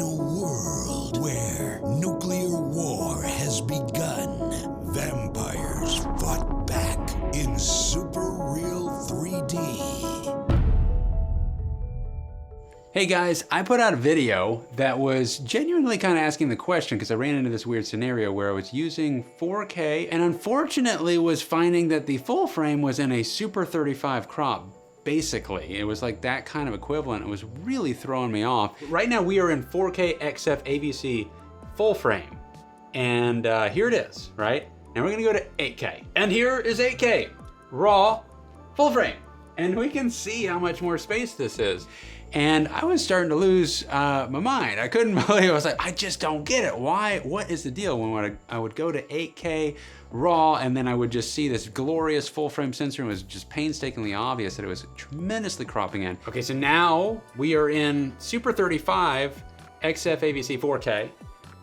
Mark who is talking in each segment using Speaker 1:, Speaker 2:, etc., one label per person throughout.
Speaker 1: a world where nuclear war has begun, vampires fought back in super real 3D.
Speaker 2: Hey guys, I put out a video that was genuinely kind of asking the question because I ran into this weird scenario where I was using 4K and unfortunately was finding that the full frame was in a Super 35 crop. Basically, it was like that kind of equivalent. It was really throwing me off. Right now we are in 4K XF-AVC full frame. And here it is, right? Now we're gonna go to 8K. And here is 8K, raw, full frame. And we can see how much more space this is. And I was starting to lose my mind. I couldn't believe it. I was like, I just don't get it. Why? What is the deal? When I would go to 8K raw and then I would just see this glorious full frame sensor, and it was just painstakingly obvious that it was tremendously cropping in. Okay, so now we are in Super 35 XF-AVC 4K.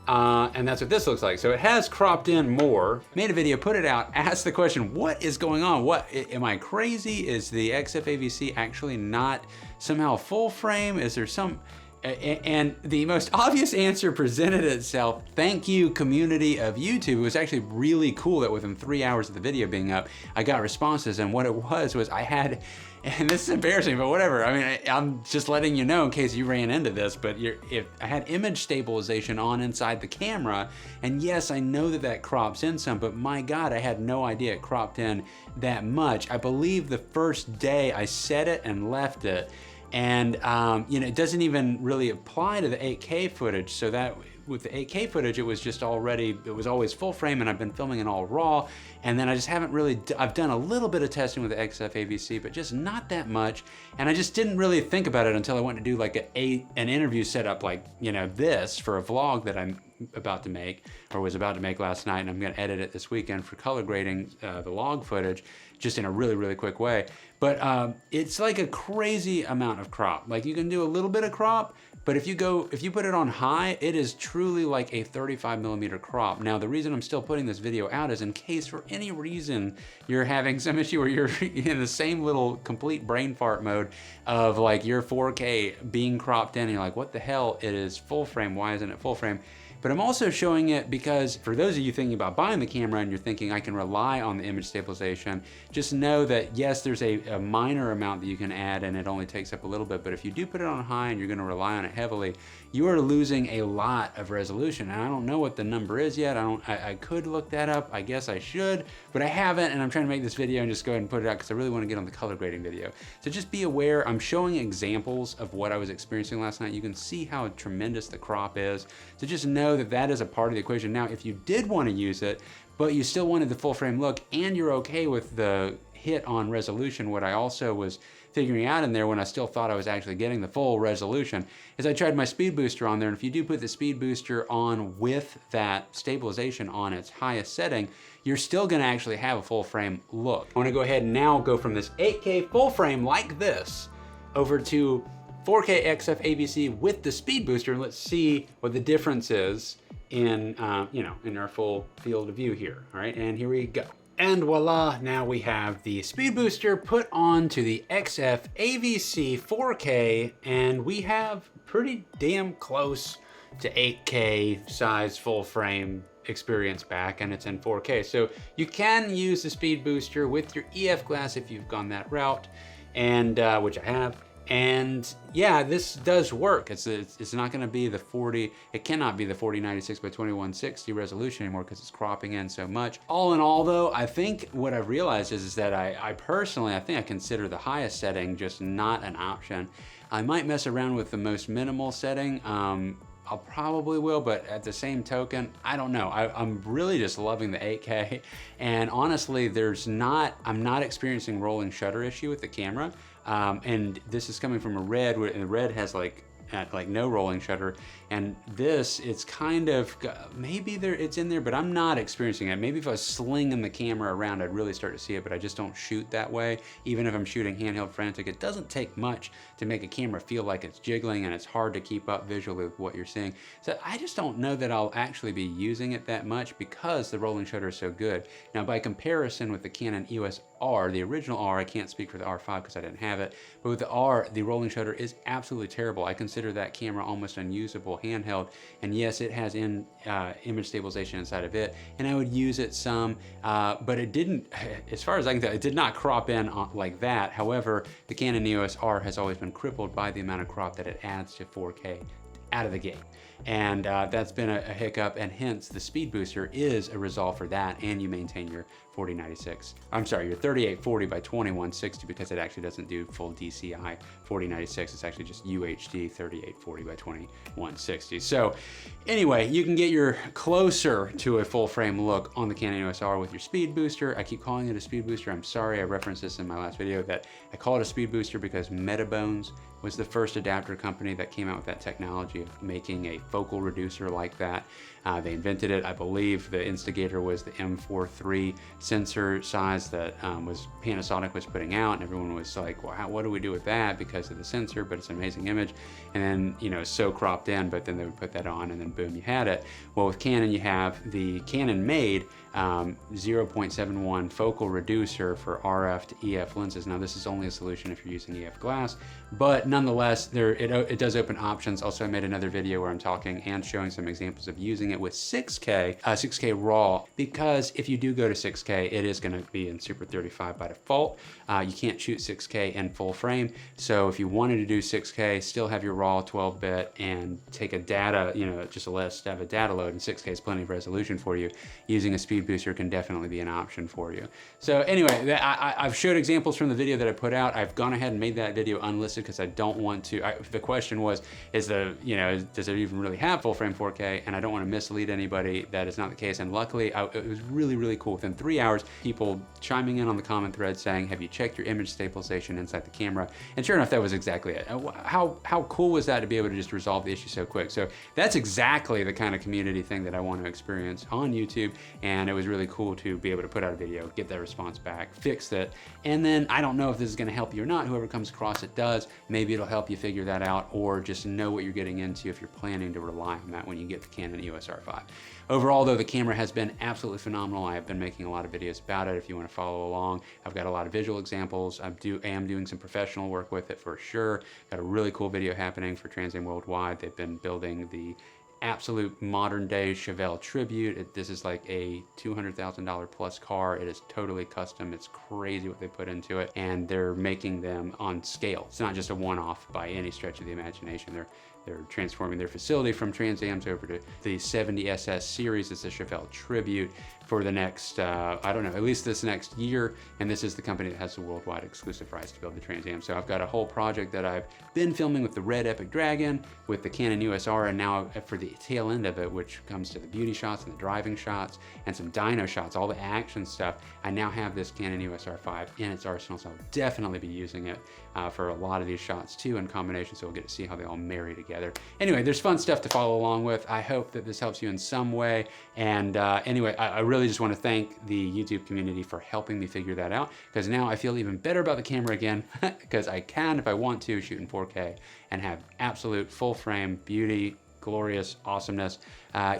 Speaker 2: And that's what this looks like. So it has cropped in more. Made a video, put it out, asked the question, what is going on? What, am I crazy? Is the XF-AVC actually not somehow full frame? Is there some, and the most obvious answer presented itself. Thank you, community of YouTube. It was actually really cool that within 3 hours of the video being up, I got responses, and what it was I had, and this is embarrassing, but whatever. I mean, I'm just letting you know in case you ran into this, but if I had image stabilization on inside the camera, and yes, I know that that crops in some, but my God, I had no idea it cropped in that much. I believe the first day I set it and left it, and you know, it doesn't even really apply to the 8K footage, so that with the 8K footage, it was just already, it was always full frame, and I've been filming it all raw, and then I just haven't really, I've done a little bit of testing with the XF-AVC, but just not that much, and I just didn't really think about it until I went to do like an interview setup like, you know, this for a vlog that I'm about to make, or was about to make last night, and I'm gonna edit it this weekend for color grading the log footage, just in a really, really quick way. But it's like a crazy amount of crop. Like you can do a little bit of crop, but if you put it on high, it is truly like a 35mm crop. Now, the reason I'm still putting this video out is in case for any reason you're having some issue where you're in the same little complete brain fart mode of like your 4K being cropped in and you're like, what the hell, it is full frame, why isn't it full frame? But I'm also showing it because for those of you thinking about buying the camera and you're thinking I can rely on the image stabilization, just know that yes, there's a minor amount that you can add and it only takes up a little bit, but if you do put it on high and you're gonna rely on it heavily, you are losing a lot of resolution. And I don't know what the number is yet. I could look that up, I guess I should, but I haven't, and I'm trying to make this video and just go ahead and put it out because I really wanna get on the color grading video. So just be aware, I'm showing examples of what I was experiencing last night. You can see how tremendous the crop is. So just know that that is a part of the equation. Now, if you did want to use it, but you still wanted the full frame look and you're okay with the hit on resolution, what I also was figuring out in there when I still thought I was actually getting the full resolution is I tried my speed booster on there, and if you do put the speed booster on with that stabilization on its highest setting, you're still gonna actually have a full frame look. I wanna go ahead and now go from this 8K full frame like this over to 4K XF-AVC with the speed booster, and let's see what the difference is in, you know, in our full field of view here. All right, and here we go. And voila, now we have the speed booster put on to the XF-AVC 4K, and we have pretty damn close to 8K size full frame experience back, and it's in 4K. So you can use the speed booster with your EF glass if you've gone that route, and which I have. And yeah, this does work. It's not gonna be the 40, it cannot be the 4096 by 2160 resolution anymore because it's cropping in so much. All in all though, I think what I've realized is that I personally, I think I consider the highest setting just not an option. I might mess around with the most minimal setting. I'll probably will, but at the same token, I don't know. I'm really just loving the 8K. And honestly, I'm not experiencing rolling shutter issue with the camera. And this is coming from a Red, and the Red has like no rolling shutter, and this, it's kind of, maybe it's in there, but I'm not experiencing it. Maybe if I was slinging the camera around, I'd really start to see it, but I just don't shoot that way. Even if I'm shooting handheld frantic, it doesn't take much to make a camera feel like it's jiggling, and it's hard to keep up visually with what you're seeing. So I just don't know that I'll actually be using it that much because the rolling shutter is so good. Now, by comparison with the Canon EOS R, the original R, I can't speak for the R5 because I didn't have it, but with the R, the rolling shutter is absolutely terrible. I consider consider that camera almost unusable handheld. And yes, it has image stabilization inside of it, and I would use it some, but it didn't, as far as I can tell, it did not crop in like that. However, the Canon EOS R has always been crippled by the amount of crop that it adds to 4K out of the gate. And that's been a hiccup, and hence the speed booster is a resolve for that, and you maintain your 4096. I'm sorry, your 3840 by 2160, because it actually doesn't do full DCI 4096. It's actually just UHD 3840 by 2160. So anyway, you can get your closer to a full frame look on the Canon EOS R with your speed booster. I keep calling it a speed booster. I'm sorry, I referenced this in my last video that I call it a speed booster because Metabones was the first adapter company that came out with that technology of making a focal reducer like that. They invented it. I believe the instigator was the M4 sensor size that Panasonic was putting out, and everyone was like, wow, what do we do with that because of the sensor, but it's an amazing image. And then, you know, so cropped in, but then they would put that on and then boom, you had it. Well, with Canon, you have the Canon made 0.71 focal reducer for RF to EF lenses. Now this is only a solution if you're using EF glass, but nonetheless, it does open options. Also, I made another video where I'm talking and showing some examples of using it with 6K RAW, because if you do go to 6K, it is gonna be in Super 35 by default. You can't shoot 6K in full frame. So if you wanted to do 6K, still have your RAW 12-bit and take a data, you know, just have a data load, and 6K is plenty of resolution for you, using a speed booster can definitely be an option for you. So anyway, I've showed examples from the video that I put out. I've gone ahead and made that video unlisted because I don't want to, the question was, does it even really have full frame 4K? And I don't want to mislead anybody. That is not the case. And luckily, it was really, really cool. Within 3 hours, people chiming in on the comment thread saying, have you checked your image stabilization inside the camera? And sure enough, that was exactly it. How cool was that to be able to just resolve the issue so quick? So that's exactly the kind of community thing that I want to experience on YouTube. And it was really cool to be able to put out a video, get that response back, fix it. And then I don't know if this is going to help you or not. Whoever comes across it does. Maybe it'll help you figure that out, or just know what you're getting into if you're planning to rely on that when you get the Canon EOS R5. Overall though, the camera has been absolutely phenomenal. I have been making a lot of videos about it if you want to follow along. I've got a lot of visual examples. I am doing some professional work with it for sure. Got a really cool video happening for Trans Am Worldwide. They've been building the absolute modern day Chevelle tribute. This is like a $200,000 plus car. It is totally custom. It's crazy what they put into it, and they're making them on scale. It's not just a one-off by any stretch of the imagination. They're transforming their facility from Trans Ams over to the 70SS series. It's a Chevelle tribute for the next, I don't know, at least this next year. And this is the company that has the worldwide exclusive rights to build the Trans Am. So I've got a whole project that I've been filming with the Red Epic Dragon, with the Canon EOS R, and now for the tail end of it, which comes to the beauty shots and the driving shots and some dyno shots, all the action stuff, I now have this Canon EOS R5 in its arsenal. So I'll definitely be using it for a lot of these shots too in combination, so we'll get to see how they all marry together. Anyway, there's fun stuff to follow along with. I hope that this helps you in some way. And anyway, I really just want to thank the YouTube community for helping me figure that out, because now I feel even better about the camera again, because I can, if I want to, shoot in 4K and have absolute full frame beauty, glorious awesomeness.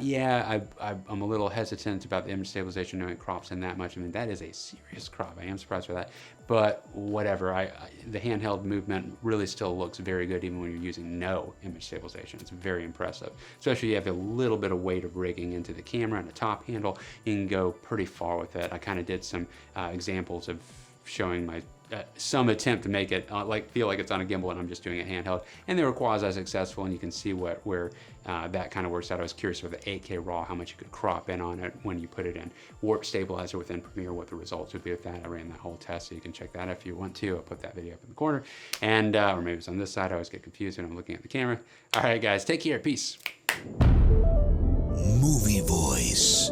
Speaker 2: Yeah, I'm a little hesitant about the image stabilization knowing it crops in that much. I mean, that is a serious crop. I am surprised by that, but whatever. The handheld movement really still looks very good even when you're using no image stabilization. It's very impressive, especially if you have a little bit of weight of rigging into the camera and a top handle. You can go pretty far with it. I kind of did some examples of showing my some attempt to make it feel like it's on a gimbal and I'm just doing it handheld, and they were quasi successful, and you can see where that kind of works out. I was curious with the 8K RAW how much you could crop in on it when you put it in Warp Stabilizer within Premiere, what the results would be with that. I ran that whole test, so you can check that if you want to. I'll put that video up in the corner, and or maybe it's on this side. I always get confused when I'm looking at the camera. All right guys, take care, peace.
Speaker 1: Movie Voice.